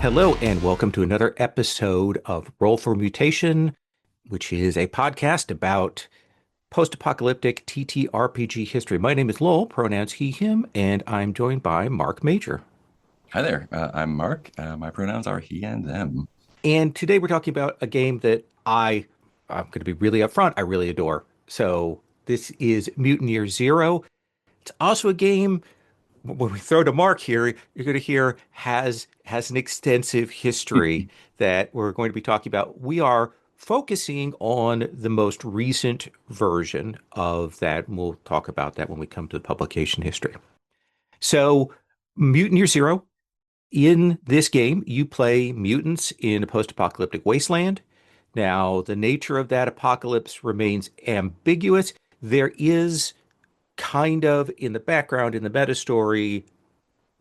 Hello, and welcome to another episode of Roll for Mutation, which is a podcast about post-apocalyptic TTRPG history. My name is Lowell, pronouns he, him, and I'm joined by Mark Major. Hi there. I'm Mark. My pronouns are he and them. And today we're talking about a game that I'm going to be really upfront, I really adore. So this is Mutant Year Zero. It's also a game, when we throw to Mark here, you're going to hear has an extensive history that we're going to be talking about. We are focusing on the most recent version of that, and we'll talk about that when we come to the publication history. So, Mutant Year Zero. In this game, you play mutants in a post-apocalyptic wasteland. Now, the nature of that apocalypse remains ambiguous. There is kind of in the background, in the meta story,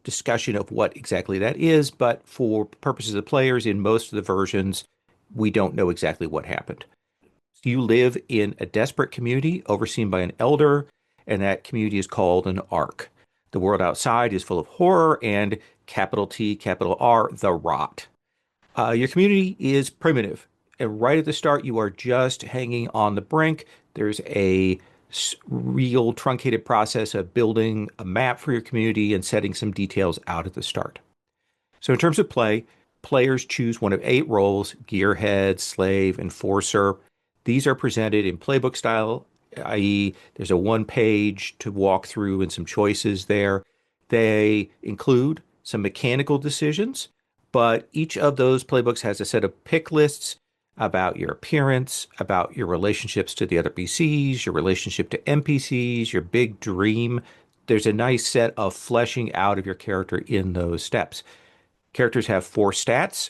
discussion of what exactly that is, but for purposes of players in most of the versions, we don't know exactly what happened. You live in a desperate community overseen by an elder, and that community is called an Ark. The world outside is full of horror and capital T, capital R, the rot. Your community is primitive, and right at the start, you are just hanging on the brink. There's a real truncated process of building a map for your community and setting some details out at the start. So, in terms of play, players choose one of 8 roles: gearhead, slave, enforcer. These are presented in playbook style, i.e., there's a one page to walk through and some choices there. They include some mechanical decisions, but each of those playbooks has a set of pick lists about your appearance, about your relationships to the other PCs, your relationship to NPCs, your big dream. There's a nice set of fleshing out of your character in those steps. Characters have 4 stats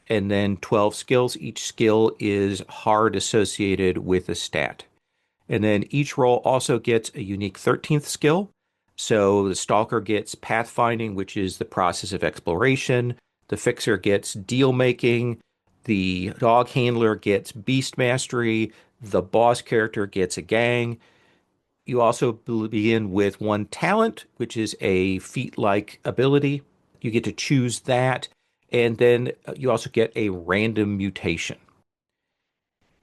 and then 12 skills. Each skill is hard associated with a stat. And then each role also gets a unique 13th skill. So the Stalker gets pathfinding, which is the process of exploration. The Fixer gets deal making. The Dog Handler gets beast mastery. The boss character gets a gang. You also begin with 1 talent, which is a feat-like ability. You get to choose that. And then you also get a random mutation.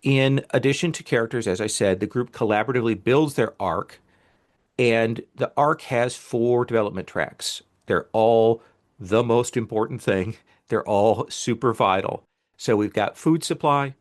In addition to characters, as I said, the group collaboratively builds their arc, and the arc has 4 development tracks. They're all the most important thing. They're all super vital. So we've got food supply,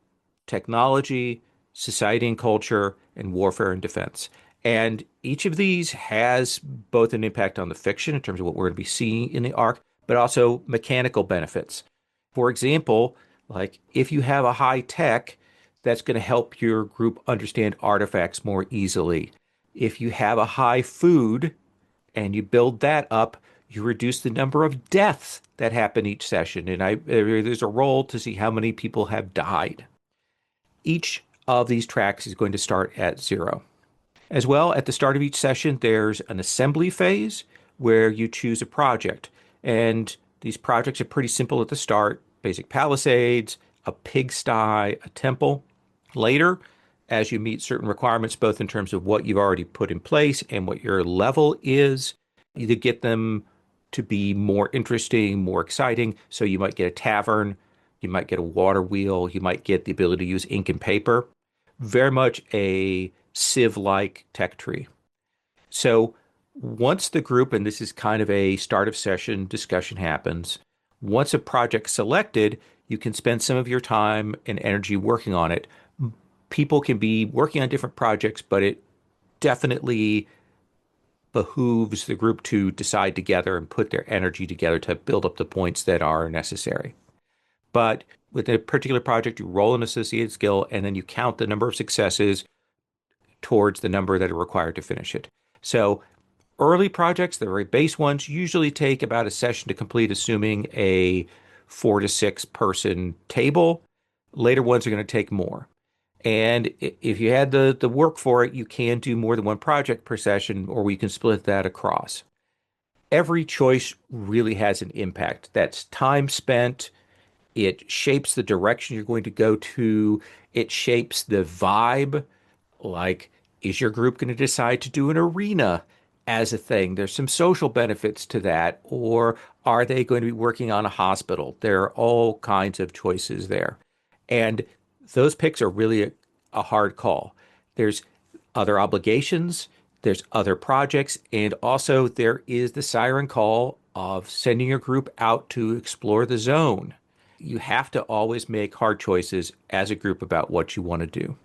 technology, society and culture, and warfare and defense. And each of these has both an impact on the fiction in terms of what we're going to be seeing in the arc, but also mechanical benefits. For example, like if you have a high tech, that's going to help your group understand artifacts more easily. If you have a high food and you build that up, you reduce the number of deaths that happen each session. And there's a roll to see how many people have died. Each of these tracks is going to start at 0. As well, at the start of each session, there's an assembly phase where you choose a project. And these projects are pretty simple at the start: basic palisades, a pigsty, a temple. Later, as you meet certain requirements, both in terms of what you've already put in place and what your level is, you get them to be more interesting, more exciting. So you might get a tavern, you might get a water wheel, you might get the ability to use ink and paper. Very much a Civ-like tech tree. So once the group, and this is kind of a start of session discussion happens, once a project's selected, you can spend some of your time and energy working on it. People can be working on different projects, but it definitely behooves the group to decide together and put their energy together to build up the points that are necessary. But with a particular project, you roll an associated skill and then you count the number of successes towards the number that are required to finish it. So early projects, the very base ones, usually take about a session to complete, assuming a 4 to 6 person table. Later ones are going to take more. And if you had the work for it, you can do more than 1 project per session, or we can split that across. Every choice really has an impact. That's time spent. It shapes the direction you're going to go to. It shapes the vibe. Like, is your group going to decide to do an arena as a thing? There's some social benefits to that, or are they going to be working on a hospital? There are all kinds of choices there. And those picks are really a hard call. There's other obligations, there's other projects, and also there is the siren call of sending your group out to explore the zone. You have to always make hard choices as a group about what you want to do.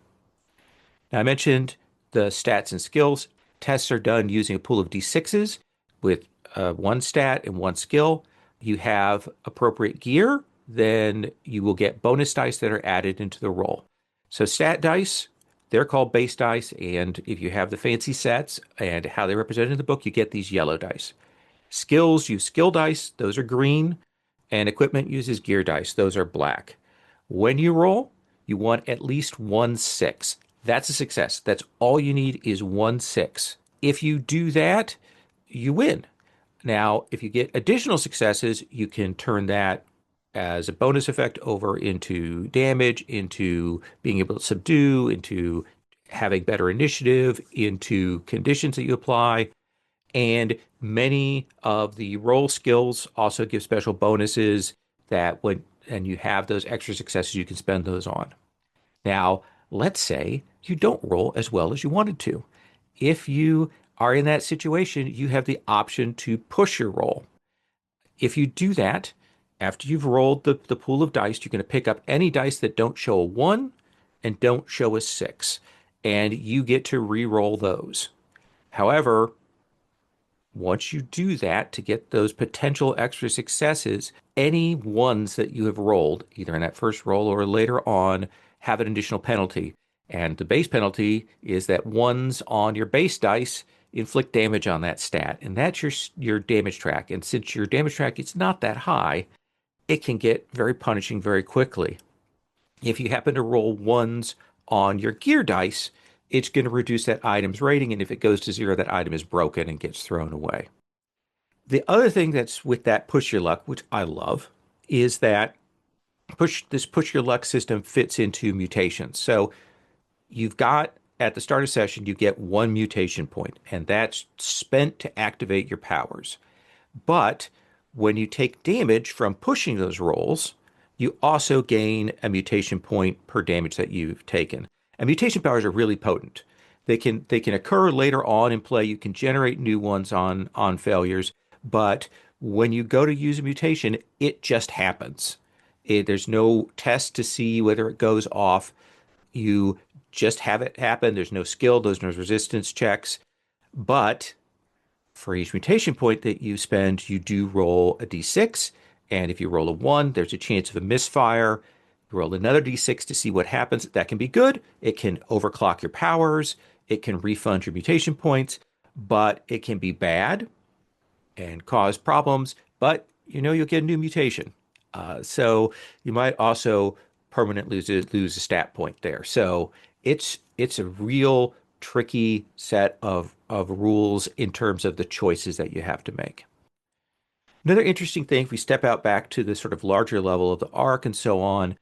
Now, I mentioned the stats and skills. Tests are done using a pool of D6s with one stat and one skill. You have appropriate gear, then you will get bonus dice that are added into the roll. So, stat dice, they're called base dice. And if you have the fancy sets and how they represent in the book, you get these yellow dice. Skills use skill dice, those are green. And equipment uses gear dice, those are black. When you roll, you want at least 1 6. That's a success. That's all you need is 1 6. If you do that, you win. Now, if you get additional successes, you can turn that as a bonus effect over into damage, into being able to subdue, into having better initiative, into conditions that you apply. And many of the role skills also give special bonuses that when and you have those extra successes, you can spend those on. Now, let's say you don't roll as well as you wanted to. If you are in that situation, you have the option to push your roll. If you do that, after you've rolled the pool of dice, you're going to pick up any dice that don't show a 1 and don't show a 6, and you get to re-roll those. However, once you do that to get those potential extra successes, any ones that you have rolled, either in that first roll or later on, have an additional penalty. And the base penalty is that ones on your base dice inflict damage on that stat. And that's your damage track. And since your damage track is not that high, it can get very punishing very quickly. If you happen to roll ones on your gear dice, it's going to reduce that item's rating. And if it goes to 0, that item is broken and gets thrown away. The other thing that's with that push your luck, which I love, is that this push your luck system fits into mutations. So you've got at the start of session, you get 1 mutation point, and that's spent to activate your powers. But when you take damage from pushing those rolls, you also gain a mutation point per damage that you've taken. And mutation powers are really potent. They can occur later on in play. You can generate new ones on failures, but when you go to use a mutation, it just happens. There's no test to see whether it goes off. You just have it happen. There's no skill, there's no resistance checks. But for each mutation point that you spend, you do roll a d6. And if you roll a 1, there's a chance of a misfire. You roll another d6 to see what happens. That can be good. It can overclock your powers. It can refund your mutation points. But it can be bad and cause problems. But you'll get a new mutation. So you might also permanently lose a stat point there. So it's a real tricky set of rules in terms of the choices that you have to make. Another interesting thing, if we step out back to the sort of larger level of the arc and so on,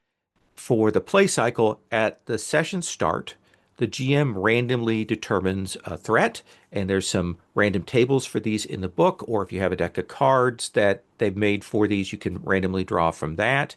for the play cycle, at the session start, the GM randomly determines a threat, and there's some random tables for these in the book, or if you have a deck of cards that they've made for these, you can randomly draw from that.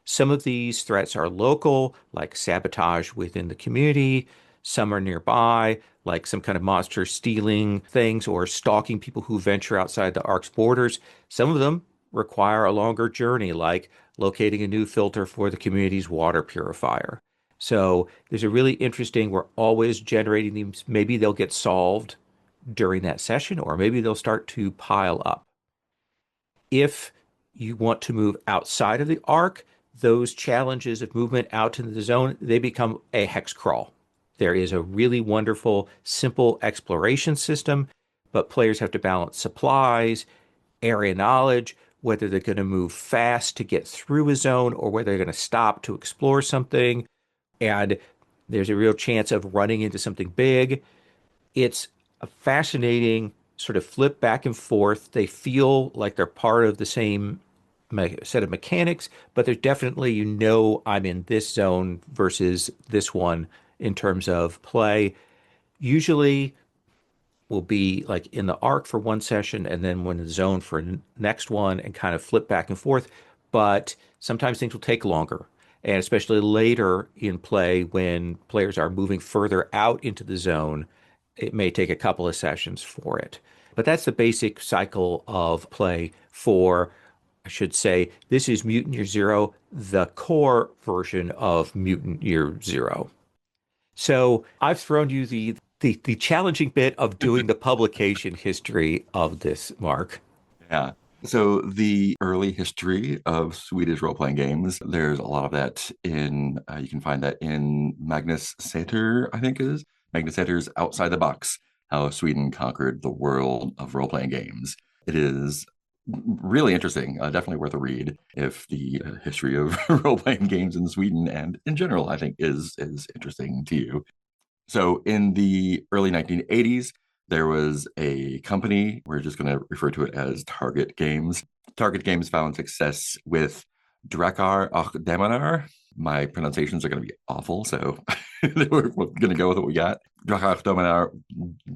Some of these threats are local, like sabotage within the community. Some are nearby, like some kind of monster stealing things or stalking people who venture outside the Ark's borders. Some of them require a longer journey, like locating a new filter for the community's water purifier. So there's a really interesting, we're always generating these. Maybe they'll get solved during that session, or maybe they'll start to pile up. If you want to move outside of the arc, those challenges of movement out into the zone, they become a hex crawl. There is a really wonderful, simple exploration system, but players have to balance supplies, area knowledge, whether they're going to move fast to get through a zone or whether they're going to stop to explore something. And there's a real chance of running into something big. It's a fascinating sort of flip back and forth. They feel like they're part of the same set of mechanics, but there's definitely, I'm in this zone versus this one in terms of play. Usually, will be like in the arc for one session and then when in the zone for next one and kind of flip back and forth. But sometimes things will take longer. And especially later in play when players are moving further out into the zone, it may take a couple of sessions for it. But that's the basic cycle of play for, I should say, this is Mutant Year Zero, the core version of Mutant Year Zero. So I've thrown you the challenging bit of doing the publication history of this, Mark. Yeah. So the early history of Swedish role-playing games, there's a lot of that in, you can find that in Magnus Seter, I think it is. Magnus Seter's Outside the Box, How Sweden Conquered the World of Role-Playing Games. It is really interesting, definitely worth a read if the history of role-playing games in Sweden and in general, I think is interesting to you. So in the early 1980s, there was a company, we're just going to refer to it as Target Games. Target Games found success with Drakar och Demonar. My pronunciations are going to be awful, so we're going to go with what we got. Drakar och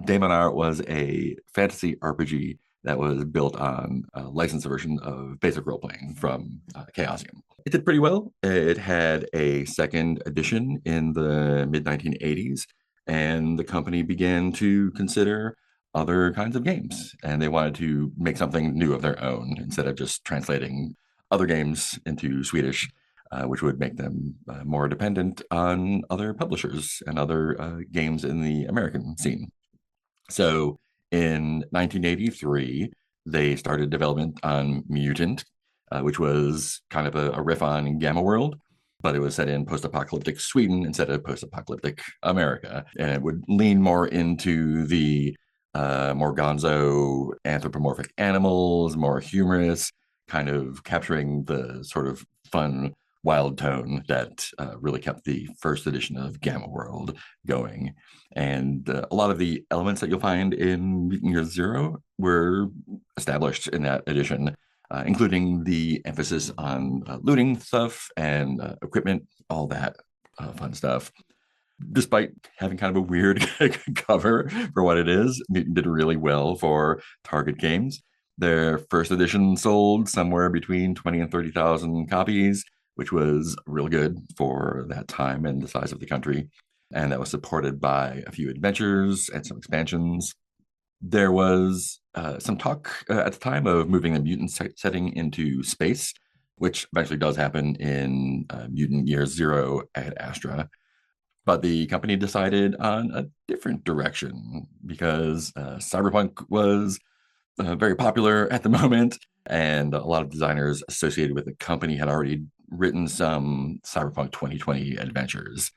Demonar was a fantasy RPG that was built on a licensed version of basic role playing from Chaosium. It did pretty well. It had a second edition in the mid 1980s, and the company began to consider other kinds of games. And they wanted to make something new of their own instead of just translating other games into Swedish, which would make them more dependent on other publishers and other games in the American scene. So in 1983, they started development on Mutant, which was kind of a riff on Gamma World, but it was set in post-apocalyptic Sweden instead of post-apocalyptic America. And it would lean more into the more gonzo anthropomorphic animals, more humorous, kind of capturing the sort of fun, wild tone that really kept the first edition of Gamma World going. And a lot of the elements that you'll find in Mutant Year Zero were established in that edition, including the emphasis on looting stuff and equipment, all that fun stuff. Despite having kind of a weird cover for what it is, Mutant did really well for Target Games. Their first edition sold somewhere between 20 and 30,000 copies, which was real good for that time and the size of the country. And that was supported by a few adventures and some expansions. There was some talk at the time of moving the mutant setting into space, which eventually does happen in Mutant Year Zero at Astra. But the company decided on a different direction because cyberpunk was very popular at the moment, and a lot of designers associated with the company had already written some Cyberpunk 2020 adventures.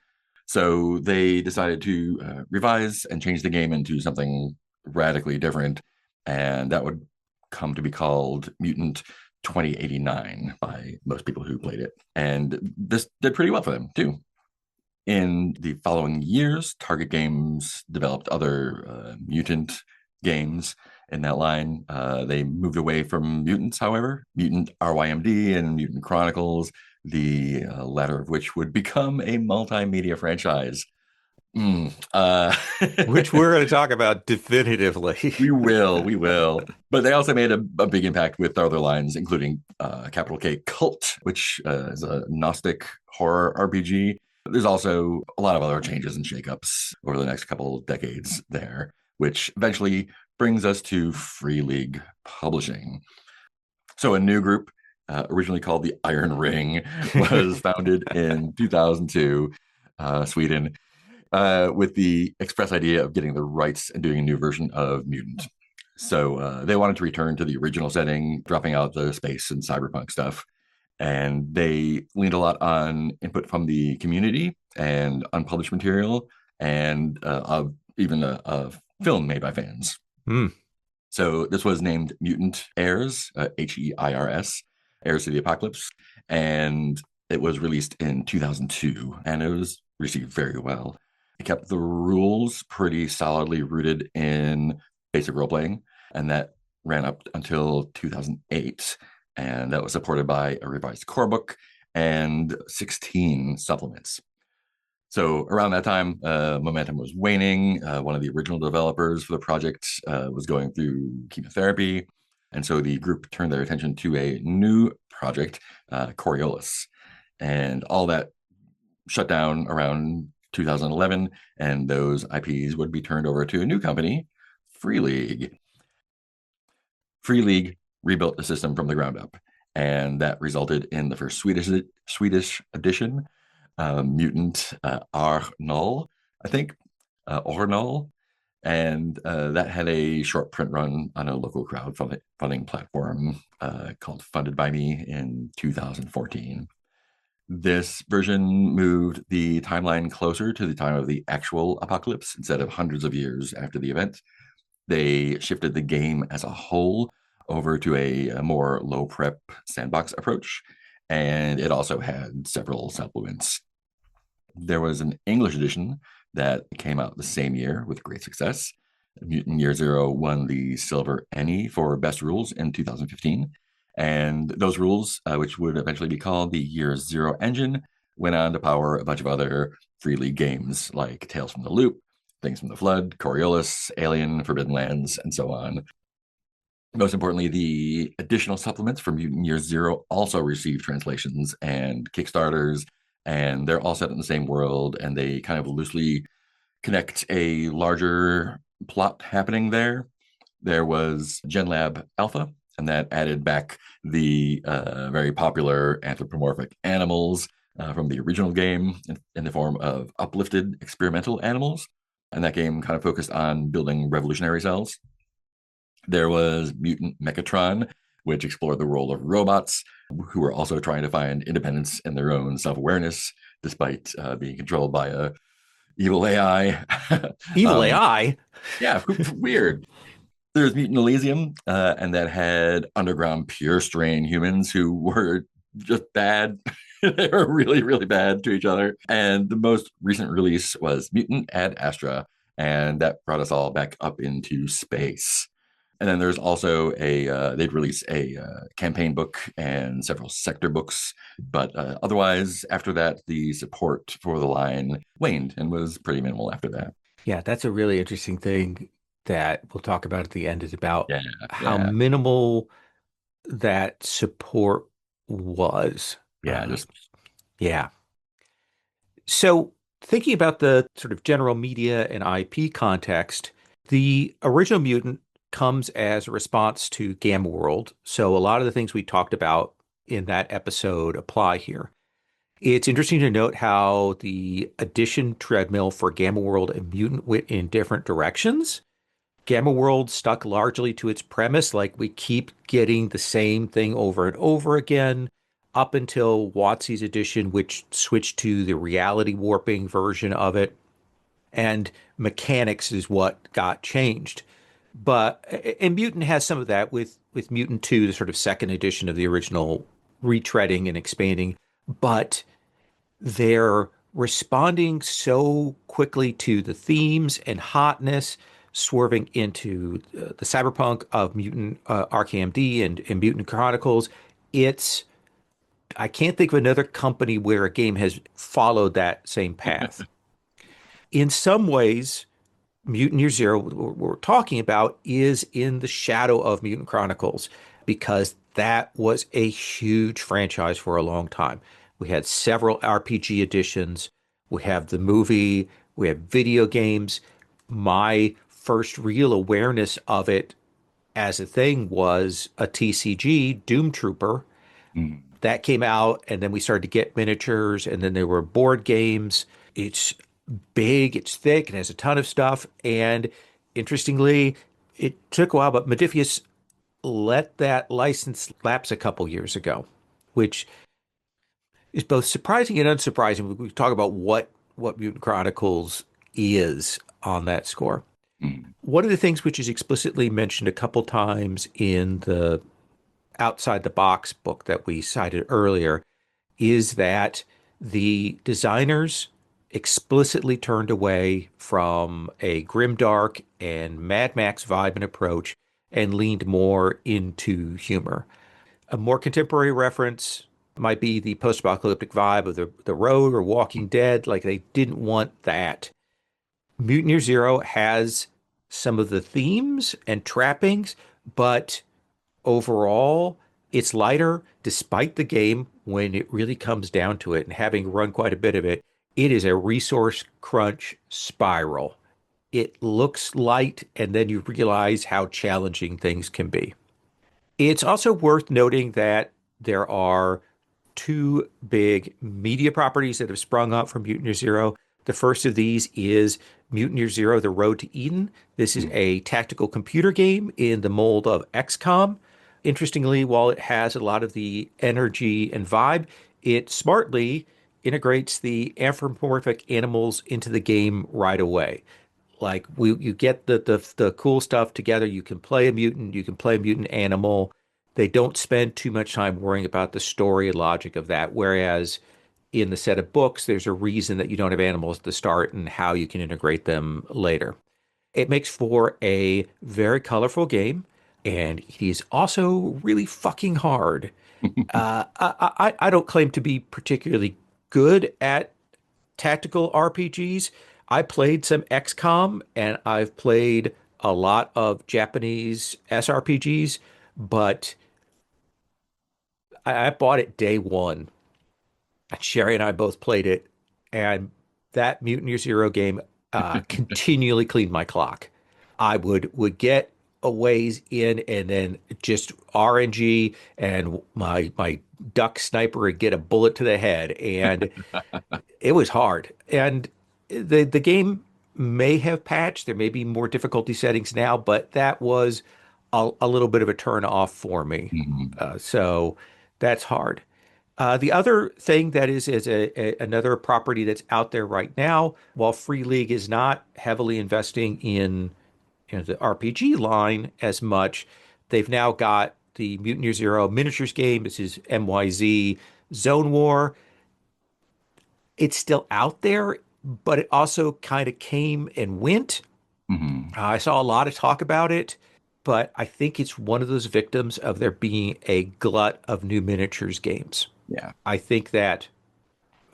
So they decided to revise and change the game into something radically different, and that would come to be called Mutant 2089 by most people who played it. And this did pretty well for them, too. In the following years, Target Games developed other Mutant games in that line. They moved away from Mutants, however, Mutant RYMD and Mutant Chronicles, the latter of which would become a multimedia franchise. Which we're going to talk about definitively. we will. But they also made a big impact with other lines, including capital K Cult, which is a Gnostic horror RPG. There's also a lot of other changes and shakeups over the next couple of decades there, which eventually brings us to Free League Publishing. So a new group, originally called the Iron Ring, was founded in 2002, Sweden, with the express idea of getting the rights and doing a new version of Mutant. So they wanted to return to the original setting, dropping out the space and cyberpunk stuff. And they leaned a lot on input from the community and unpublished material and even a film made by fans. Mm. So this was named Mutant Heirs, Heirs, Heirs to the Apocalypse. And it was released in 2002, and it was received very well. It kept the rules pretty solidly rooted in basic role playing, and that ran up until 2008. And that was supported by a revised core book and 16 supplements. So around that time, momentum was waning. One of the original developers for the project was going through chemotherapy. And so the group turned their attention to a new project, Coriolis. And all that shut down around 2011, and those IPs would be turned over to a new company, Free League. Free League rebuilt the system from the ground up, and that resulted in the first Swedish edition, Mutant Arnold, I think, Ornol, and that had a short print run on a local crowdfunding platform called Funded by Me in 2014. This version moved the timeline closer to the time of the actual apocalypse instead of hundreds of years after the event. They shifted the game as a whole over to a more low prep sandbox approach, and it also had several supplements. There was an English edition that came out the same year with great success. Mutant Year Zero won the Silver Emmy for Best Rules in 2015. And those rules, which would eventually be called the Year Zero engine, went on to power a bunch of other Free League games like Tales from the Loop, Things from the Flood, Coriolis, Alien, Forbidden Lands, and so on. Most importantly, the additional supplements for Mutant Year Zero also received translations and Kickstarters, and they're all set in the same world, and they kind of loosely connect a larger plot happening there. There was GenLab Alpha, and that added back the very popular anthropomorphic animals from the original game in the form of uplifted experimental animals. And that game kind of focused on building revolutionary cells. There was Mutant Mechatron, which explored the role of robots who were also trying to find independence and their own self-awareness, despite being controlled by a evil AI. Evil AI? Yeah, weird. There's Mutant Elysium, and that had underground pure strain humans who were just bad. They were really, really bad to each other. And the most recent release was Mutant Ad Astra, and that brought us all back up into space. And then there's also they'd release a campaign book and several sector books. But otherwise, after that, the support for the line waned and was pretty minimal after that. Yeah, that's a really interesting thing that we'll talk about at the end is about Yeah, how yeah, minimal that support was. yeah. Just Yeah. So, thinking about the sort of general media and IP context, the original Mutant comes as a response to Gamma World. So, a lot of the things we talked about in that episode apply here. It's interesting to note how the addition treadmill for Gamma World and Mutant went in different directions. Gamma World stuck largely to its premise, like we keep getting the same thing over and over again, up until WotC's edition, which switched to the reality warping version of it. And mechanics is what got changed. But and Mutant has some of that with Mutant 2, the sort of second edition of the original retreading and expanding. But they're responding so quickly to the themes and hotness, swerving into the cyberpunk of Mutant RKMD and Mutant Chronicles. It's I can't think of another company where a game has followed that same path. In some ways, Mutant Year Zero, what we're talking about, is in the shadow of Mutant Chronicles because that was a huge franchise for a long time. We had several RPG editions. We have the movie. We have video games. My first real awareness of it as a thing was a TCG, Doom Trooper, mm, that came out, and then we started to get miniatures, and then there were board games. It's big, it's thick, it has a ton of stuff. And interestingly, it took a while, but Modifius let that license lapse a couple years ago, which is both surprising and unsurprising. We talk about what Mutant Chronicles is on that score. mm, One of the things which is explicitly mentioned a couple times in the Outside the Box book that we cited earlier is that the designers explicitly turned away from a grimdark and Mad Max vibe and approach and leaned more into humor. A more contemporary reference, Might be the post-apocalyptic vibe of the road or Walking Dead. Like they didn't want that. Mutant Year Zero has some of the themes and trappings, but overall, it's lighter despite the game when it really comes down to it. And having run quite a bit of it, it is a resource crunch spiral. It looks light, and then you realize how challenging things can be. It's also worth noting that there are two big media properties that have sprung up from Mutant Year Zero. The first of these is Mutant Year Zero: The Road to Eden. This is a tactical computer game in the mold of XCOM. Interestingly, while it has a lot of the energy and vibe, it smartly integrates the anthropomorphic animals into the game right away. Like you get the cool stuff together. You can play a mutant, you can play a mutant animal. They don't spend too much time worrying about the story and logic of that. Whereas in the set of books, there's a reason that you don't have animals at the start and how you can integrate them later. It makes for a very colorful game, and it is also really fucking hard. I don't claim to be particularly good at tactical RPGs. I played some XCOM and I've played a lot of Japanese SRPGs, but I bought it day one. Sherry and I both played it, and that Mutant Year Zero game continually cleaned my clock. I would get a ways in and then just RNG and my duck sniper would get a bullet to the head, and it was hard. And the game may have patched. There may be more difficulty settings now, but that was a little bit of a turn off for me. Mhm. So that's hard. The other thing that is another property that's out there right now, while Free League is not heavily investing in the RPG line as much, they've now got the Mutant Year Zero miniatures game. This is MYZ Zone War. It's still out there, but it also kind of came and went. Mhm. I saw a lot of talk about it, but I think it's one of those victims of there being a glut of new miniatures games. Yeah. I think that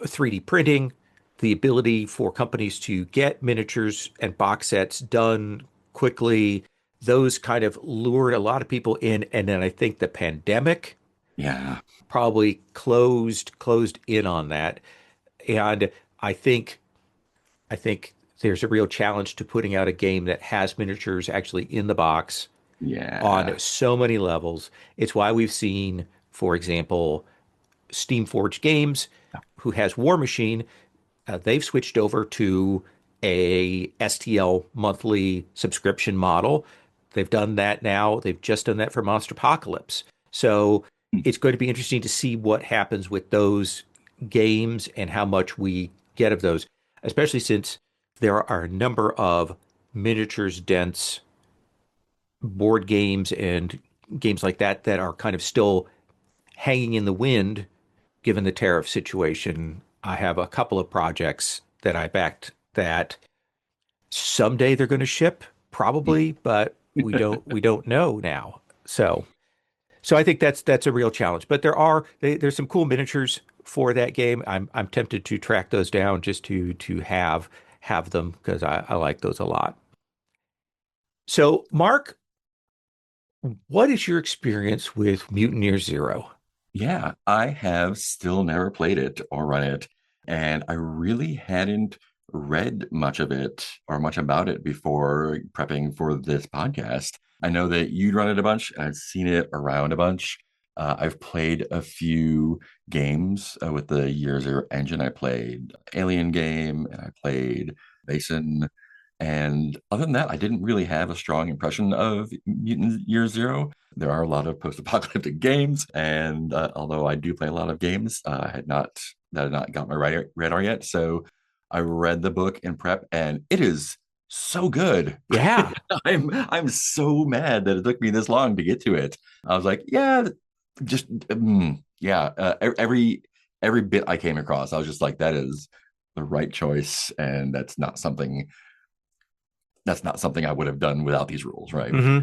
3D printing, the ability for companies to get miniatures and box sets done quickly, those kind of lured a lot of people in. And then I think the pandemic Yeah. probably closed in on that. And I think I think there's a real challenge to putting out a game that has miniatures actually in the box Yeah. on so many levels. It's why we've seen, for example, Steamforged Games, who has War Machine, they've switched over to a STL monthly subscription model. They've done that now. They've just done that for Monster Apocalypse. So it's going to be interesting to see what happens with those games and how much we get of those, especially since there are a number of miniatures dense board games and games like that that are kind of still hanging in the wind given the tariff situation. I have a couple of projects that I backed that someday they're going to ship, probably, but we don't know now. So I think that's a real challenge. But there's some cool miniatures for that game. I'm tempted to track those down just to have them because I like those a lot. So Mark, what is your experience with Mutant Year Zero? Yeah, I have still never played it or run it, and I really hadn't read much of it or much about it before prepping for this podcast. I know that you'd run it a bunch, and I've seen it around a bunch. I've played a few games with the Year Zero engine. I played Alien game, and I played Basin. And other than that, I didn't really have a strong impression of Mutant Year Zero. There are a lot of post-apocalyptic games, and although I do play a lot of games, I had not got my radar yet. So I read the book in prep, and it is so good. Yeah, I'm so mad that it took me this long to get to it. I was like, yeah, just yeah. Every bit I came across, I was just like, that is the right choice, and that's not something I would have done without these rules, right? hmm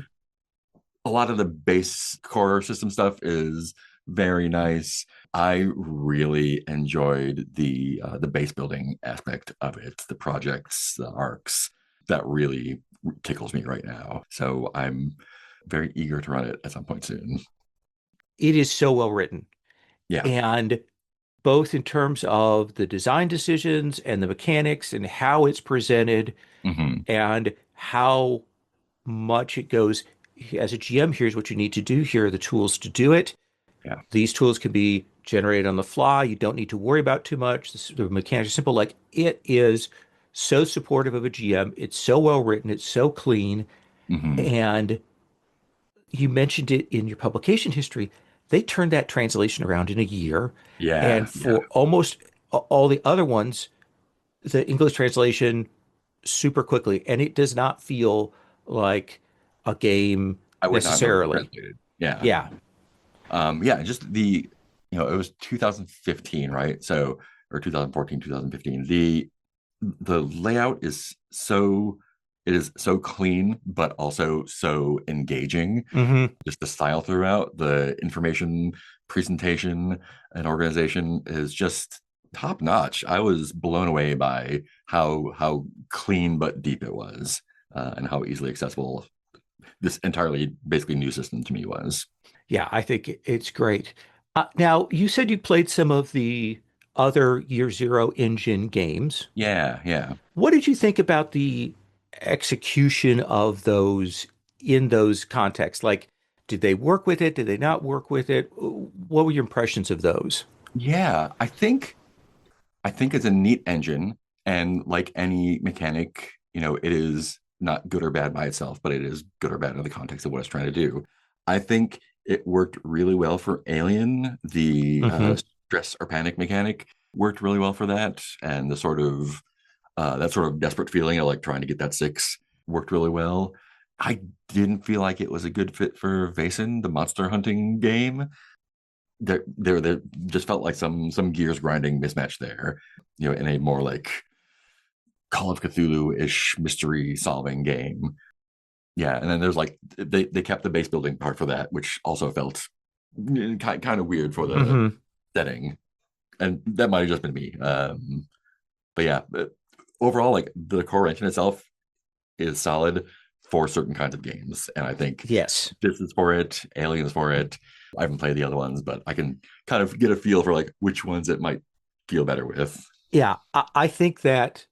A lot of the base core system stuff is very nice. I really enjoyed the base building aspect of it, the projects, the arcs. That really tickles me right now. So I'm very eager to run it at some point soon. It is so well written. Yeah. And both in terms of the design decisions and the mechanics and how it's presented Hmm. and how much it goes as a GM, here's what you need to do. Here are the tools to do it. Yeah. These tools can be generated on the fly. You don't need to worry about too much. The mechanics are simple. Like it is so supportive of a GM. It's so well written. It's so clean. Hmm. And you mentioned it in your publication history. They turned that translation around in a year. Yeah. And Yeah. for almost all the other ones, the English translation super quickly. And it does not feel like a game I would not know it was necessarily. translated. Yeah. Yeah. Yeah, just it was 2015, right? So, or 2014, 2015. The layout is it is so clean, but also so engaging. Hmm. Just the style throughout, the information presentation and organization is just top notch. I was blown away by how clean but deep it was, and how easily accessible this entirely basically new system to me was. Yeah, I think it's great. Now, you said you played some of the other Year Zero engine games. Yeah, yeah. What did you think about the execution of those in those contexts? Like, did they work with it? Did they not work with it? What were your impressions of those? Yeah, I think it's a neat engine, and like any mechanic, it is not good or bad by itself, but it is good or bad in the context of what it's trying to do. I think it worked really well for Alien. The Hmm. stress or panic mechanic worked really well for that, and the sort of that sort of desperate feeling of like trying to get that six worked really well. I didn't feel like it was a good fit for Vaesen, the monster hunting game. There just felt like some gears grinding mismatch there, in a more like Call of Cthulhu-ish mystery solving game. Yeah, and then there's like they kept the base building part for that, which also felt kind of weird for the Hmm. setting, and that might have just been me. But yeah, overall, like the core engine itself is solid for certain kinds of games, and I think Yes. this is for it, Aliens for it. I haven't played the other ones, but I can kind of get a feel for like which ones it might feel better with. Yeah, I think that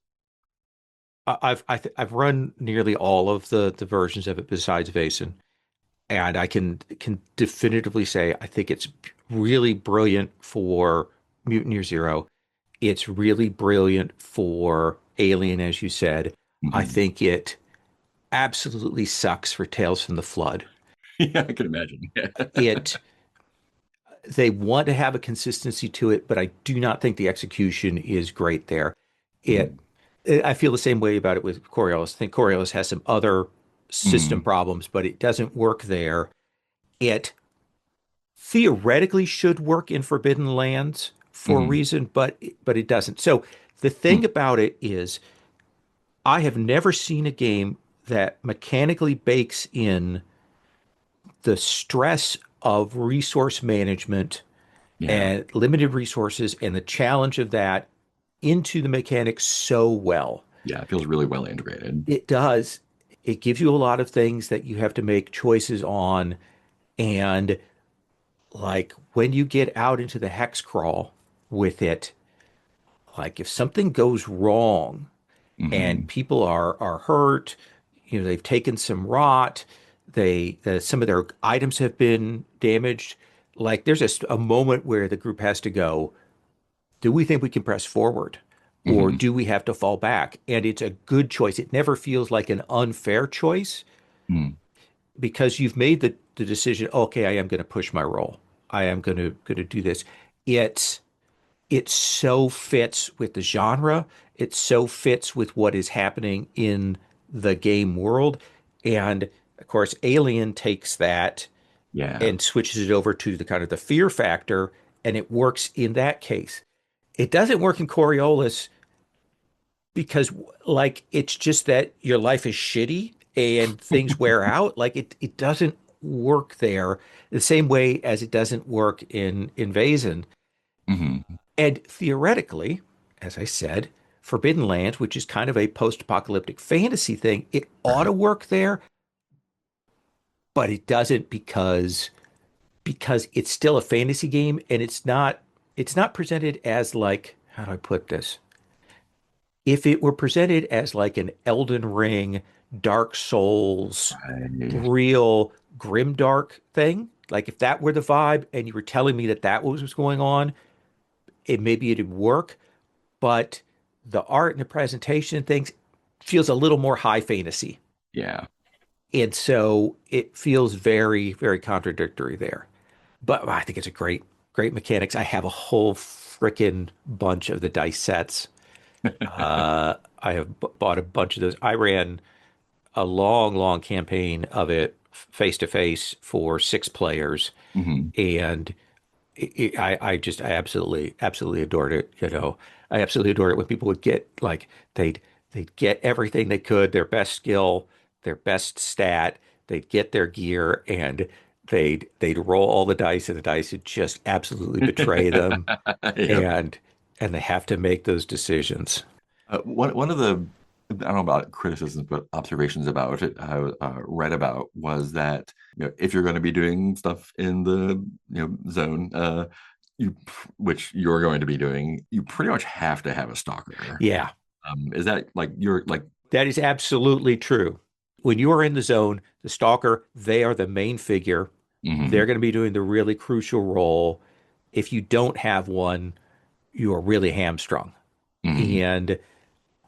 I've run nearly all of the versions of it besides Vaesen, and I can definitively say I think it's really brilliant for Mutant Year Zero. It's really brilliant for Alien, as you said. I Mhm. think it absolutely sucks for Tales from the Flood. Yeah, I can imagine. It They want to have a consistency to it, but I do not think the execution is great there. It Mhm. I feel the same way about it with Coriolis. I think Coriolis has some other system Mhm. problems, but it doesn't work there. It theoretically should work in Forbidden Lands for a Mhm. reason, but it doesn't. So the thing Mhm. about it is I have never seen a game that mechanically bakes in the stress of resource management Yeah, and limited resources and the challenge of that into the mechanics so well. yeah, it feels really well integrated. It does. It gives you a lot of things that you have to make choices on. And like when you get out into the hex crawl with it, like if something goes wrong and Hmm. people are hurt, they've taken some rot, some of their items have been damaged. Like there's a moment where the group has to go, do we think we can press forward or Hmm. do we have to fall back? And it's a good choice. It never feels like an unfair choice Hmm. because you've made the decision, okay, I am going to push my roll. I am going to do this. It's it so fits with the genre. It so fits with what is happening in the game world. And of course, Alien takes that Yeah, and switches it over to the kind of the fear factor, and it works in that case. It doesn't work in Coriolis because like it's just that your life is shitty and things wear out. Like it doesn't work there the same way as it doesn't work in Invasion. Hmm. And theoretically, as I said, Forbidden Lands, which is kind of a post-apocalyptic fantasy thing, it ought to Right. work there, but it doesn't because it's still a fantasy game and it's not presented as like, how do I put this? If it were presented as like an Elden Ring, Dark Souls, Right. real grimdark thing, like if that were the vibe and you were telling me that that was going on, it maybe it'd work, but the art and the presentation and things feels a little more high fantasy. Yeah. And so it feels very, very contradictory there. But I think it's a great mechanics. I have a whole freaking bunch of the dice sets. I have bought a bunch of those. I ran a long, long campaign of it face to face for 6 players, Hmm. and I absolutely adored it. I absolutely adored it when people would get like they'd get everything they could, their best skill, their best stat, they'd get their gear, and they'd roll all the dice, and the dice would just absolutely betray them, Yep. and they have to make those decisions. One of the, I don't know about criticisms, but observations about it I read about was that, if you're going to be doing stuff in the, zone, you which you're going to be doing, you pretty much have to have a stalker. Yeah, Is that like you're like? that is absolutely true. When you are in the zone, the stalker, they are the main figure. They're Hmm. going to be doing the really crucial role. If you don't have one, you are really hamstrung. Hmm. And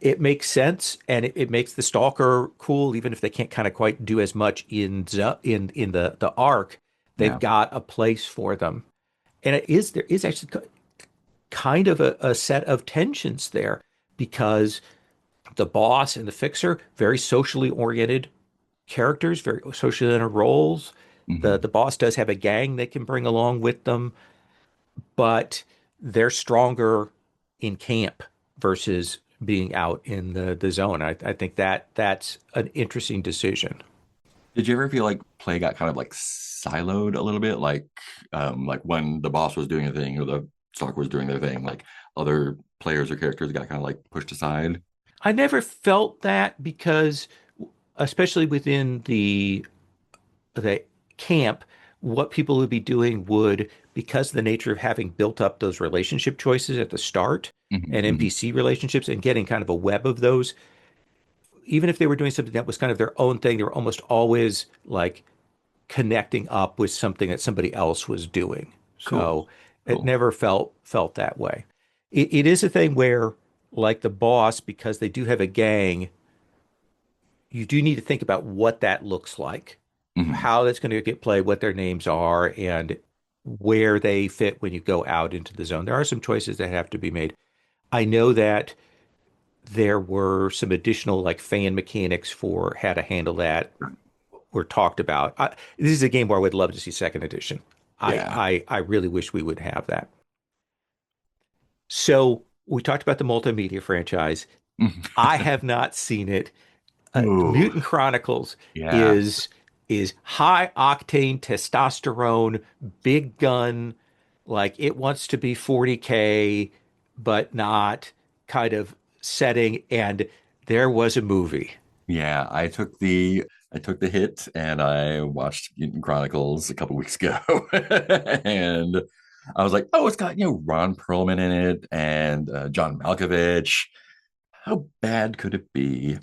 it makes sense, and it makes the stalker cool, even if they can't kind of quite do as much in the arc. They've Yeah. got a place for them, and there is actually kind of a set of tensions there because the boss and the fixer, very socially oriented characters, very socially oriented roles. The Hmm. boss does have a gang they can bring along with them, but they're stronger in camp versus being out in the zone. I think that's an interesting decision. Did you ever feel like play got kind of like siloed a little bit, like when the boss was doing a thing or the stalker was doing their thing, like other players or characters got kind of like pushed aside? I never felt that because, especially within the camp, what people would be doing would, because of the nature of having built up those relationship choices at the start Hmm. and Hmm. NPC relationships and getting kind of a web of those, even if they were doing something that was kind of their own thing, they were almost always like connecting up with something that somebody else was doing. Cool. So it Cool. never felt that way. It is a thing where, like the boss, because they do have a gang, you do need to think about what that looks like, Hmm. how that's going to get played, what their names are, and where they fit when you go out into the zone. There are some choices that have to be made. I know that there were some additional like fan mechanics for how to handle that were talked about. This is a game where I would love to see second edition. Yeah. I really wish we would have that. So we talked about the multimedia franchise. I have not seen it. Ooh, Mutant Chronicles yeah. is high octane testosterone, big gun, like it wants to be 40K, but not kind of setting. And there was a movie. Yeah, I took the hit and I watched Mutant Chronicles a couple weeks ago. And I was like, oh, it's got, Ron Perlman in it and John Malkovich. How bad could it be?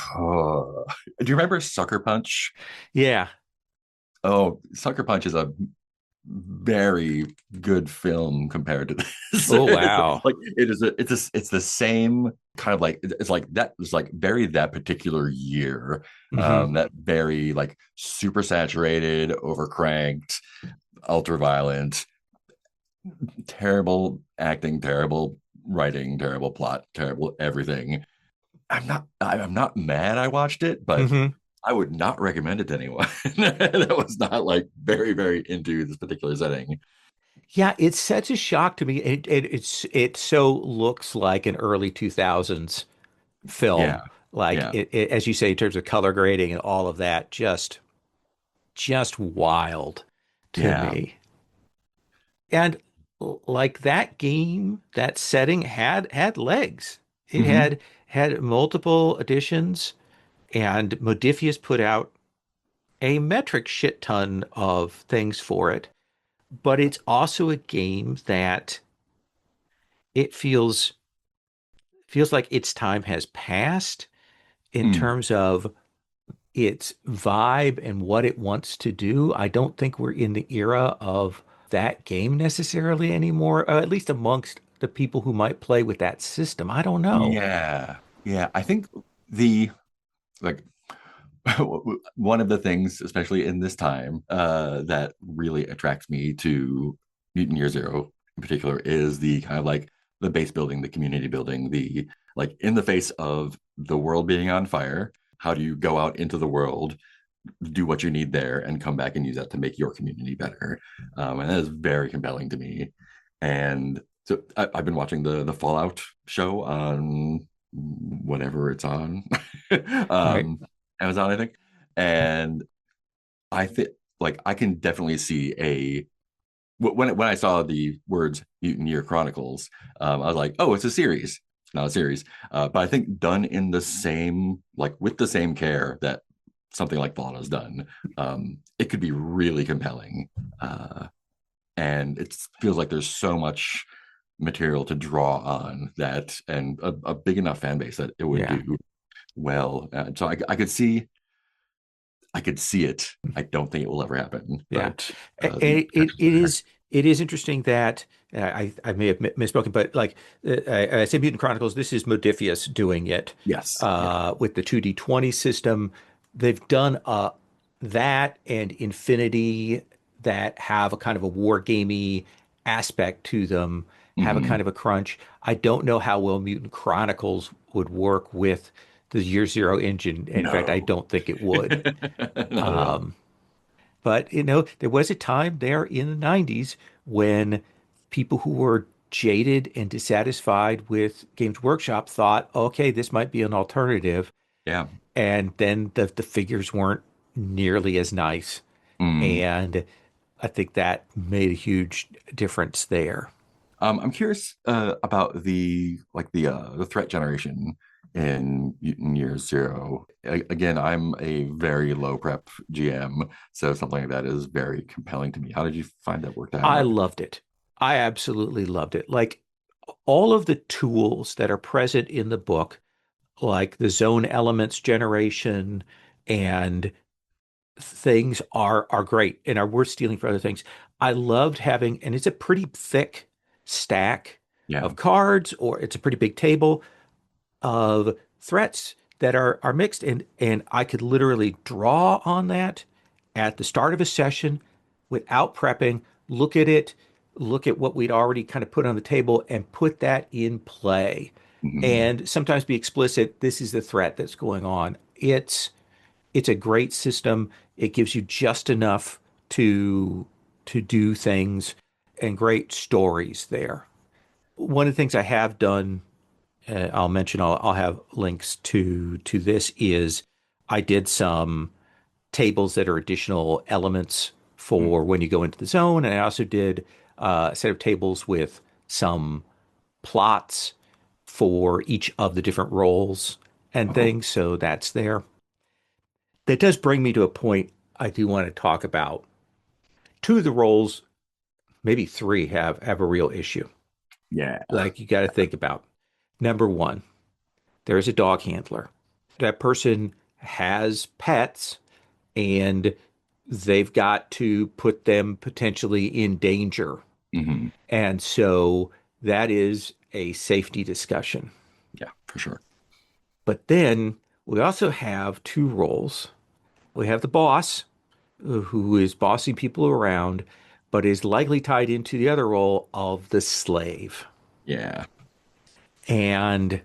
Do you remember Sucker Punch? Yeah. Oh, Sucker Punch is a very good film compared to this. Oh wow. Like it's the same kind of like it's like that was like very that particular year. Hmm. That very like super saturated, overcranked, ultra violent, terrible acting, terrible writing, terrible plot, terrible everything. I'm not mad I watched it, but Hmm. I would not recommend it to anyone that was not like very, very into this particular setting. Yeah, it's such a shock to me. It so looks like an early 2000s film. Yeah. Like Yeah. as you say, in terms of color grading and all of that, just wild to Yeah. me. And like that game, that setting had legs. It Hmm. had multiple editions, and Modifius put out a metric shit ton of things for it. But it's also a game that it feels like its time has passed in Mm. terms of its vibe and what it wants to do. I don't think we're in the era of that game necessarily anymore, at least amongst the people who might play with that system. I don't know. Yeah. Yeah. I think the like one of the things, especially in this time, that really attracts me to Mutant Year Zero in particular is the kind of like the base building, the community building, the like in the face of the world being on fire, how do you go out into the world, do what you need there, and come back and use that to make your community better? And that is very compelling to me. And so I've been watching the Fallout show on whatever it's on. Right. um, Amazon, I think. And I think like I can definitely see a when I saw the words Mutant Year Chronicles, I was like, oh, it's a series. It's not a series, but I think done in the same like with the same care that something like Fallout has done, it could be really compelling. And it feels like there's so much material to draw on that, and a big enough fan base that it would Yeah. do well. So I could see it. I don't think it will ever happen, Yeah. but the It potential's there. it is interesting that I may have misspoken, but like I say Mutant Chronicles, this is Modifius doing it Yes. Yeah. with the 2D20 system. They've done that and Infinity that have a kind of a war gamey aspect to them, have a kind Hmm. of a crunch. I don't know how well Mutant Chronicles would work with the Year Zero engine. In fact, I No. don't think it would. Not at all. Um, but there was a time there in the 90s when people who were jaded and dissatisfied with Games Workshop thought, okay, this might be an alternative. Yeah. And then the figures weren't nearly as nice. Mm. And I think that made a huge difference there. I'm curious about the threat generation in year zero. Again, I'm a very low prep GM, so something like that is very compelling to me. How did you find that worked I out? loved it. I absolutely loved it. Like all of the tools that are present in the book, like the zone elements generation and things are great and are worth stealing for other things. I loved having, and it's a pretty thick stack Yeah. of cards, or it's a pretty big table of threats that are mixed, and I could literally draw on that at the start of a session without prepping, look at it, look at what we'd already kind of put on the table and put that in play. Hmm. And sometimes be explicit, this is the threat that's going on. It's a great system. It gives you just enough to to do things and great stories there. One of the things I have done, I'll mention, I'll have links to this, is I did some tables that are additional elements for when you go into the zone. And I also did a set of tables with some plots for each of the different roles and Oh, cool. things. So that's there. That does bring me to a point I do want to talk about. Two of the roles, maybe three, have a real issue. Yeah. Like you got to think about. Number one, there is a dog handler. That person has pets and they've got to put them potentially in danger. Hmm. And so that is a safety discussion. Yeah, for sure. But then we also have two roles. We have the boss, who is bossing people around, but is likely tied into the other role of the slave. Yeah. And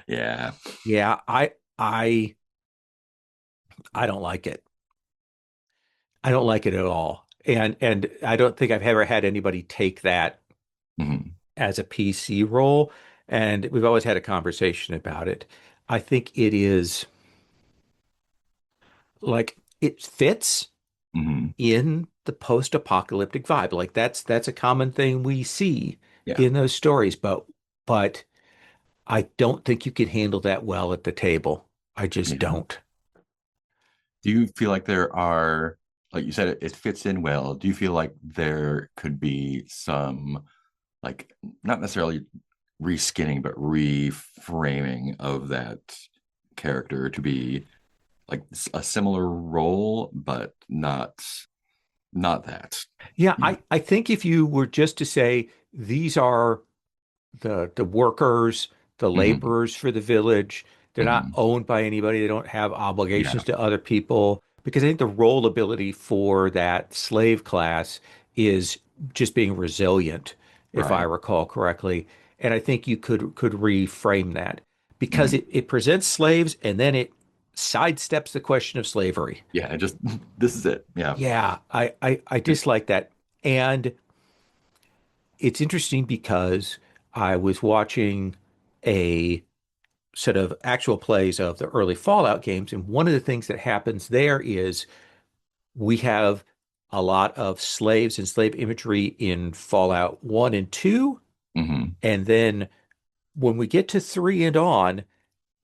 Yeah. yeah, I don't like it. I don't like it at all. And I don't think I've ever had anybody take that Hmm. as a PC role. And we've always had a conversation about it. I think it is like it fits. Hmm. in the post-apocalyptic vibe. Like that's a common thing we see Yeah. in those stories, but I don't think you can handle that well at the table. I just Yeah. don't. Do you feel like there are, like you said, it fits in well? Do you feel like there could be some, like, not necessarily reskinning, but reframing of that character to be like a similar role, but not that? Yeah, I think if you were just to say these are the workers, the Hmm. laborers for the village. They're not Hmm. owned by anybody. They don't have Yeah. obligations to other people. Because I think the role ability for that slave class is just being resilient, if I Right. recall correctly. And I think you could reframe that because Hmm. it presents slaves and then it sidesteps the question of slavery. Yeah. It just this is it. Yeah. Yeah, I dislike that. And it's interesting because I was watching a set of actual plays of the early Fallout games, and one of the things that happens there is we have a lot of slaves and slave imagery in Fallout 1 and 2, Hmm. and then when we get to 3 and on,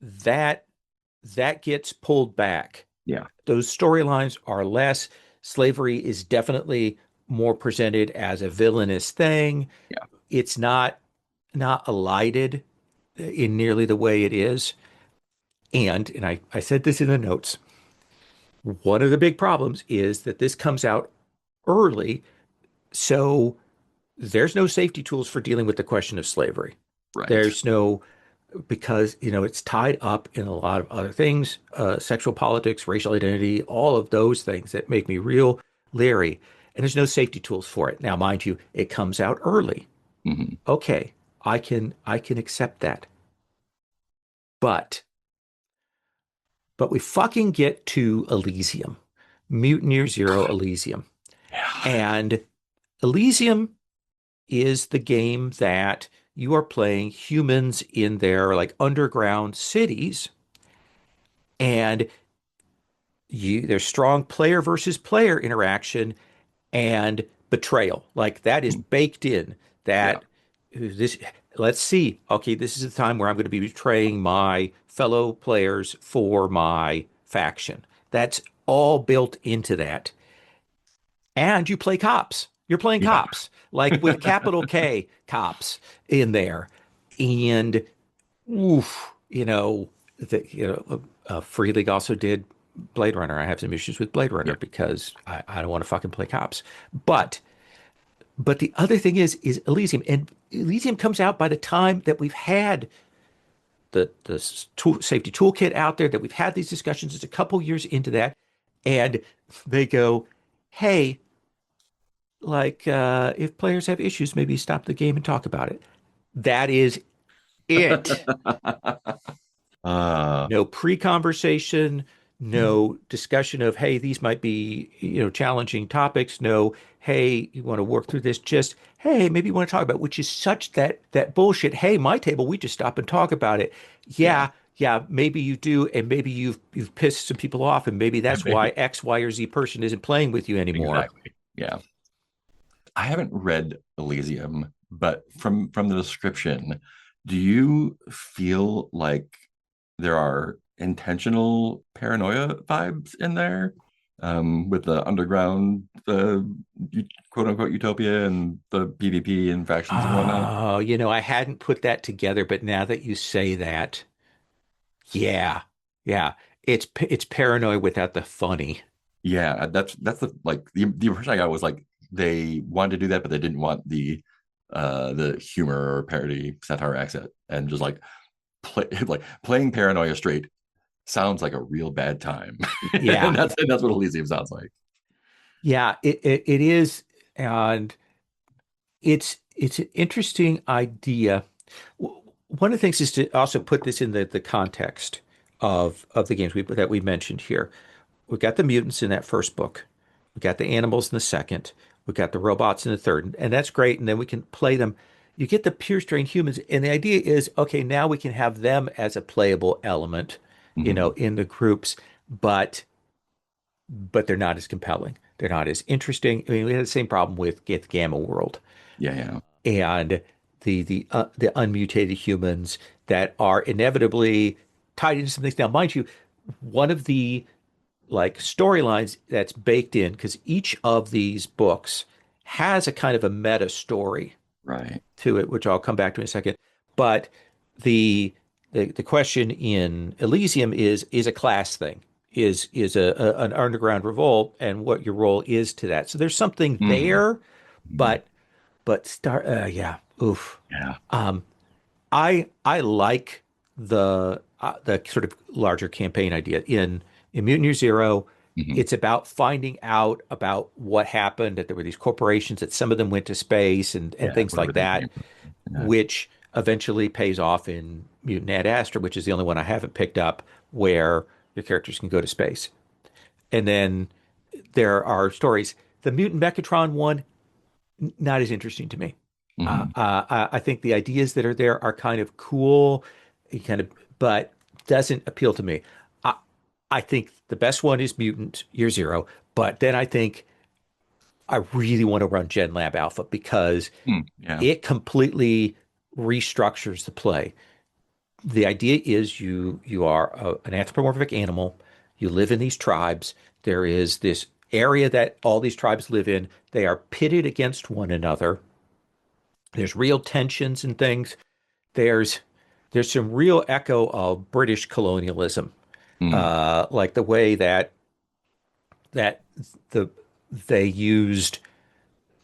that that gets pulled back. Yeah. Those storylines are less. Slavery is definitely more presented as a villainous thing. Yeah. It's not elided in nearly the way it is. And I said this in the notes, one of the big problems is that this comes out early, so there's no safety tools for dealing with the question of slavery. Right. There's no, because, it's tied up in a lot of other things, sexual politics, racial identity, all of those things that make me real leery. And there's no safety tools for it. Now, mind you, it comes out early. Hmm. Okay, I can accept that. But but we fucking get to Elysium, Mutant Year Zero Elysium. Yeah. And Elysium is the game that you are playing humans in their like underground cities, and there's strong player versus player interaction and betrayal. Like that is baked in Yeah. that this let's see. Okay, this is the time where I'm going to be betraying my fellow players for my faction. That's all built into that. And you play cops. You're playing Yeah. cops, like with capital K cops in there. And oof, Free League also did Blade Runner. I have some issues with Blade Runner Yeah. because I don't want to fucking play cops. But but the other thing is Elysium, and Elysium comes out by the time that we've had the safety toolkit out there, that we've had these discussions. It's a couple years into that, and they go, "Hey, like if players have issues, maybe stop the game and talk about it." That is it. uh, No pre-conversation, no discussion of, hey, these might be, challenging topics. No, hey, you want to work through this? Just, hey, maybe you want to talk about it, which is such that bullshit. Hey, my table, we just stop and talk about it. yeah. Yeah, yeah, maybe you do, and maybe you've pissed some people off, and maybe that's why X, Y, or Z person isn't playing with you anymore. Exactly. Yeah. I haven't read Elysium, but from the description, do you feel like there are intentional paranoia vibes in there, with the underground, quote unquote utopia and the PvP and factions and whatnot? Oh, I hadn't put that together, but now that you say that, yeah, yeah, it's paranoid without the funny. Yeah, that's the impression I got was like they wanted to do that, but they didn't want the humor or parody satire accent, and just like like playing paranoia straight sounds like a real bad time. Yeah, And that's what Elysium sounds like. yeah, it is, and it's an interesting idea. One of the things is to also put this in the context of the games that we mentioned here. We got the mutants in that first book. We got the animals in the second. We got the robots in the third, and that's great. And then we can play them. You get the pure strain humans, and the idea is, okay, now we can have them as a playable element, Mhm. in the groups, but they're not as compelling. They're not as interesting. I mean, we had the same problem with Gith Gamma World Yeah, yeah. and the unmutated humans that are inevitably tied into some things. Now, mind you, one of the like storylines that's baked in because each of these books has a kind of a meta story Right. to it, which I'll come back to in a second. But the the question in Elysium is a class thing, is an underground revolt, and what your role is to that. So there's something Hmm. there, Hmm. but start yeah, oof. Yeah. Um, I like the sort of larger campaign idea in Mutant Year Zero. Hmm. It's about finding out about what happened, that there were these corporations, that some of them went to space and Yeah. things Wherever like they that, came from. Yeah. which eventually pays off in Mutant Ad Astra, which is the only one I haven't picked up where your characters can go to space. And then there are stories. The Mutant Mechatron one, not as interesting to me. Hmm. I think the ideas that are there are kind of cool, kind of, but doesn't appeal to me. I, I think the best one is Mutant Year Zero, but then I think I really want to run Gen Lab Alpha because Yeah. it completely restructures the play. The idea is you are an anthropomorphic animal. You live in these tribes. There is this area that all these tribes live in. They are pitted against one another. There's real tensions and things. There's there's some real echo of British colonialism, Mm. like the way that the they used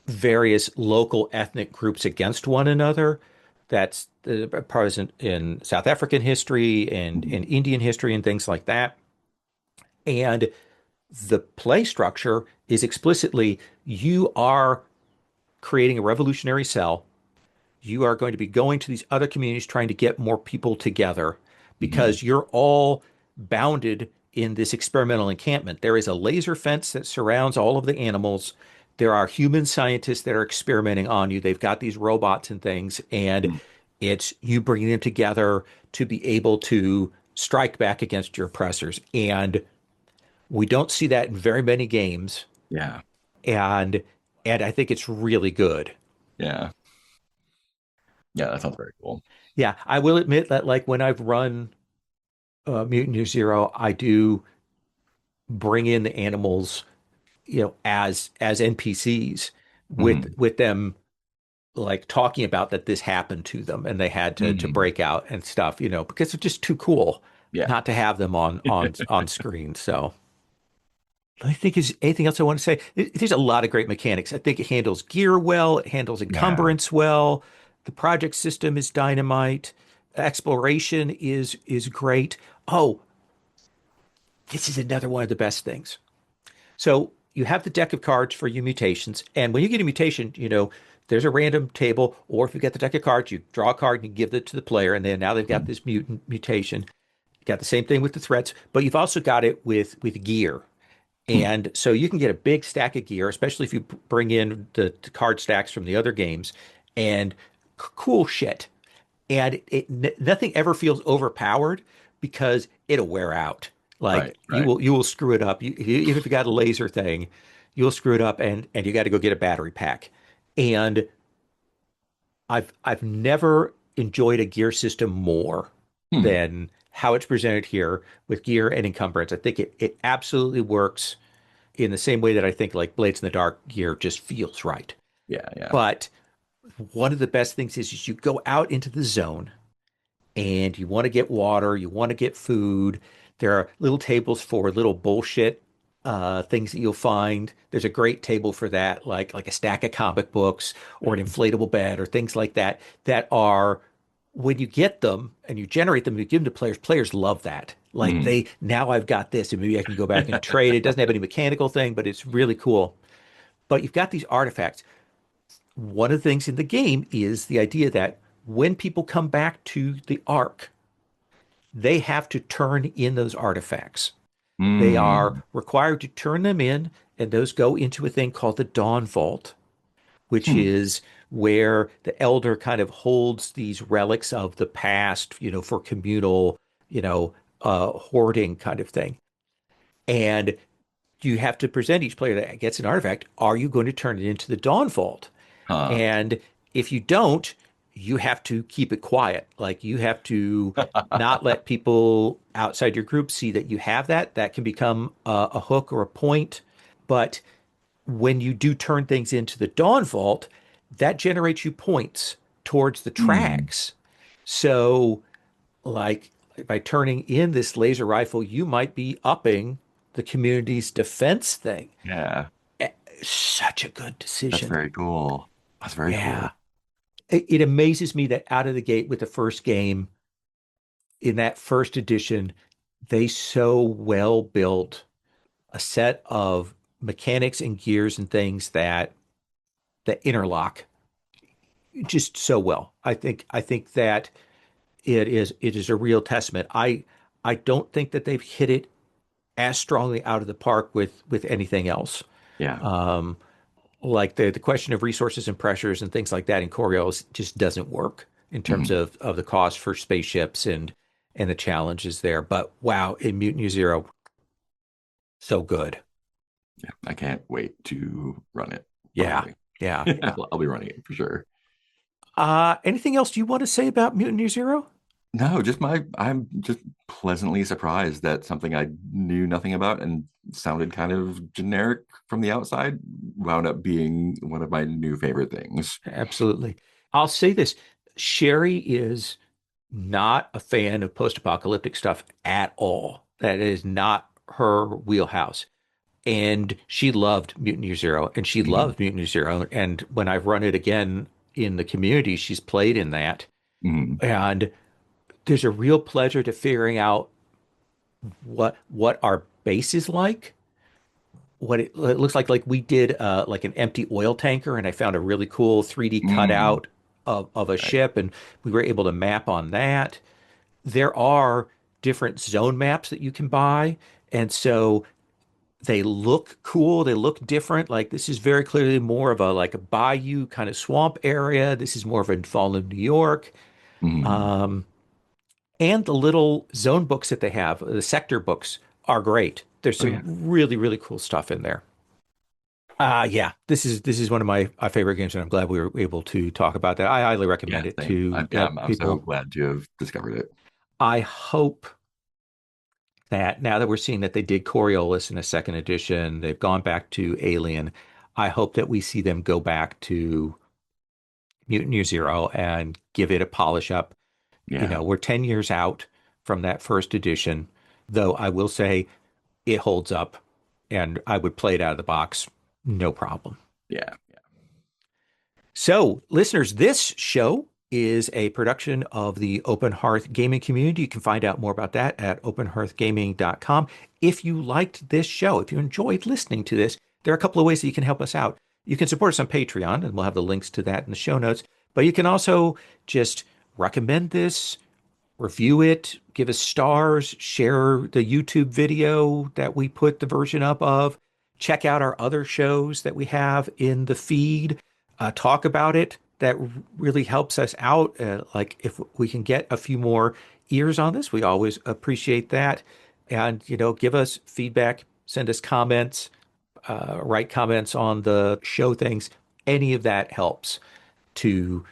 various local ethnic groups against one another. That's present in South African history and in Indian history and things like that. And the play structure is explicitly you are creating a revolutionary cell. You are going to be going to these other communities trying to get more people together Hmm. because you're all bounded in this experimental encampment. There is a laser fence that surrounds all of the animals. There are human scientists that are experimenting on you. They've got these robots and things, and Mm. it's you bringing them together to be able to strike back against your oppressors. And we don't see that in very many games, Yeah. and I think it's really good. Yeah. Yeah. That sounds very cool. Yeah, I will admit that like when I've run Mutant Year Zero, I do bring in the animals, as NPCs Hmm. with them like talking about that this happened to them and they had to Hmm. break out and stuff, because they're just too cool Yeah. not to have them on screen. So I think is anything else I want to say? There's a lot of great mechanics. I think it handles gear well, it handles Yeah. encumbrance well. The project system is dynamite. Exploration is great. Oh, this is another one of the best things. So you have the deck of cards for your mutations, and when you get a mutation, there's a random table, or if you get the deck of cards, you draw a card and you give it to the player, and then now they've got Mm. this mutation. You got the same thing with the threats, but you've also got it with gear. Hmm. And so you can get a big stack of gear, especially if you bring in the card stacks from the other games and cool shit. And nothing ever feels overpowered because it'll wear out. Right. Like you Right. will screw it up. Even if you got a laser thing, you'll screw it up, and you got to go get a battery pack. And I've never enjoyed a gear system more Hmm. than how it's presented here with gear and encumbrance. I think it absolutely works in the same way that I think like Blades in the Dark gear just feels right. Yeah. Yeah. But one of the best things is you go out into the zone and you want to get water, you want to get food. There are little tables for little bullshit things that you'll find. There's a great table for that, like a stack of comic books or an inflatable bed or things like that, that are when you get them and you generate them, you give them to players. Players love that. Like Hmm. now I've got this, and maybe I can go back and trade. It doesn't have any mechanical thing, but it's really cool. But you've got these artifacts. One of the things in the game is the idea that when people come back to the Ark, they have to turn in those artifacts. They are Hmm. required to turn them in, and those go into a thing called the Dawn Vault, which Hmm. is where the elder kind of holds these relics of the past, for communal, hoarding kind of thing. And you have to present each player that gets an artifact. Are you going to turn it into the Dawn Vault? Huh. And if you don't, you have to keep it quiet. Like you have to not let people outside your group see that you have that. That can become a hook or a point. But when you do turn things into the Dawn Vault, that generates you points towards the Hmm. tracks. So, like by turning in this laser rifle, you might be upping the community's defense thing. Yeah. Such a good That's decision. very cool. That's very Yeah. cool. It amazes me that out of the gate with the first game in that first edition, they so well built a set of mechanics and gears and things that interlock just so well. I think that it is a real testament. I don't think that they've hit it as strongly out of the park with anything else. Yeah. Um, like the question of resources and pressures and things like that in Coriolis just doesn't work in terms Mhm. of the cost for spaceships and the challenges there. But wow, in Mutant Year Zero, so good. Yeah. I can't wait to run it, Yeah, probably. yeah. I'll be running it for sure. Anything else you want to say about Mutant Year Zero? No, I'm just pleasantly surprised that something I knew nothing about and sounded kind of generic from the outside wound up being one of my new favorite things. Absolutely. I'll say this. Sherry is not a fan of post-apocalyptic stuff at all. That is not her wheelhouse. And she loved Mutant Year Zero, and she Mhm. loves Mutant Year Zero. And when I've run it again in the community, she's played in that. Mhm. And there's a real pleasure to figuring out what our base is like, what it looks like we did like an empty oil tanker, and I found a really cool 3D Mm. cutout of a Right. ship, and we were able to map on that. There are different zone maps that you can buy, and so they look cool. They look different. Like this is very clearly more of a like a bayou kind of swamp area. This is more of a fallen New York. Mhm. Um, and the little zone books that they have, the sector books, are great. There's Oh some yeah. really, really cool stuff in there. Yeah, this is one of my favorite games, and I'm glad we were able to talk about that. I highly Yeah, recommend it same. to Yeah, I'm so people. glad to have discovered it. I hope that now that we're seeing that they did Coriolis in a second edition, they've gone back to Alien. I hope that we see them go back to Mutant Year Zero and give it a polish up. Yeah. We're 10 years out from that first edition, though I will say it holds up and I would play it out of the box, no problem. Yeah. So, listeners, this show is a production of the Open Hearth Gaming Community. You can find out more about that at openhearthgaming.com. If you liked this show, if you enjoyed listening to this, there are a couple of ways that you can help us out. You can support us on Patreon, and we'll have the links to that in the show notes. But you can also just recommend this, review it, give us stars, share the YouTube video that we put the version up of, check out our other shows that we have in the feed, talk about it. That really helps us out. Like if we can get a few more ears on this, we always appreciate that. And, give us feedback, send us comments, write comments on the show things. Any of that helps to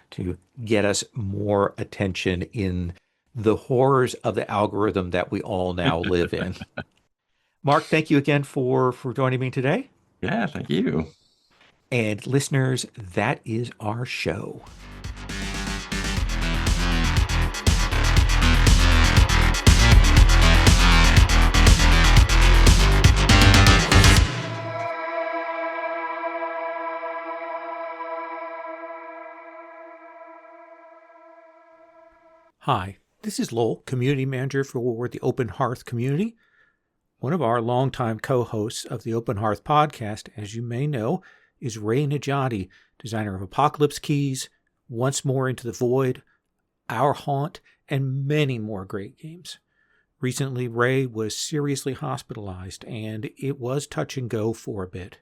get us more attention in the horrors of the algorithm that we all now live in. Mark, thank you again for joining me today. Yeah, thank you. And listeners, that is our show. Hi, this is Lowell, Community Manager for the Open Hearth Community. One of our longtime co-hosts of the Open Hearth podcast, as you may know, is Ray Najati, designer of Apocalypse Keys, Once More Into the Void, Our Haunt, and many more great games. Recently, Ray was seriously hospitalized, and it was touch and go for a bit.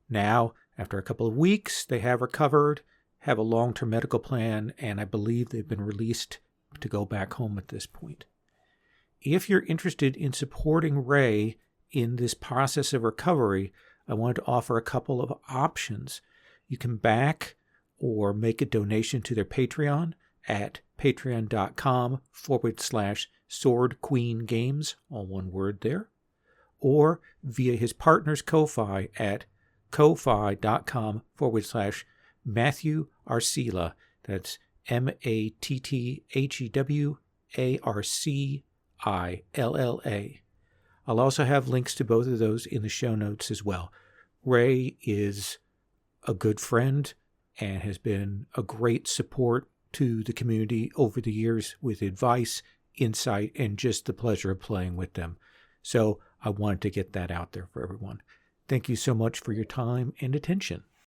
Now, after a couple of weeks, they have recovered, have a long-term medical plan, and I believe they've been released to go back home at this point. If you're interested in supporting Ray in this process of recovery, I wanted to offer a couple of options. You can back or make a donation to their Patreon at patreon.com/swordqueengames, all one word there, or via his partner's Ko-Fi at ko-fi.com/Matthew Arcila. That's MATTHEWARCILLA. I'll also have links to both of those in the show notes as well. Ray is a good friend and has been a great support to the community over the years with advice, insight, and just the pleasure of playing with them. So I wanted to get that out there for everyone. Thank you so much for your time and attention.